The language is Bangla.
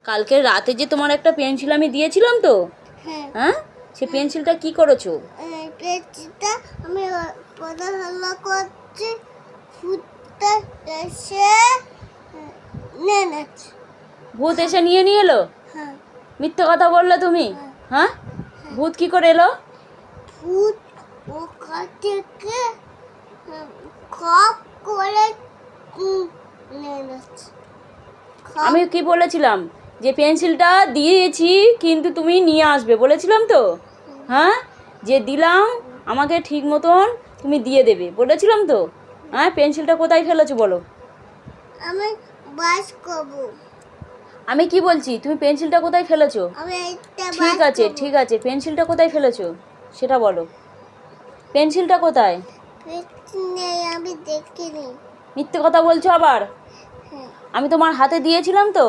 কালকে রাতে যে তোমার একটা পেন্সিল আমি দিয়েছিলাম তো, হ্যাঁ হ্যাঁ, সে পেন্সিলটা কি করেছো? পেন্সিলটা আমি পড়াশোনা করছি, ফুটটা এসে নিয়ে নিচ্ছে। ভূত এসে নিয়ে এলো? হ্যাঁ মিথ্যে কথা বললে তুমি। হ্যাঁ, ভূত কি করে এলো? ভূত ওখান থেকে খপ করে নিয়ে নিচ্ছে। আমি কি বলেছিলাম যে পেন্সিলটা দিয়েছি কিন্তু তুমি নিয়ে আসবে বলেছিলাম তো, হ্যাঁ, যে দিলাম আমাকে ঠিক মতন তুমি দিয়ে দেবে বলেছিলাম তো। হ্যাঁ, পেন্সিলটা কোথায় ফেলেছো বলো? আমি বাস করবো। আমি কি বলছি, তুমি পেন্সিলটা কোথায় ফেলেছো? আমি একটা ঠিক আছে ঠিক আছে, পেন্সিলটা কোথায় ফেলেছো সেটা বলো। পেন্সিলটা কোথায়? পেন্সিল নেই, আমি দেখিনি। মিথ্যে কথা বলছো আবার। হ্যাঁ আমি তোমার হাতে দিয়েছিলাম তো।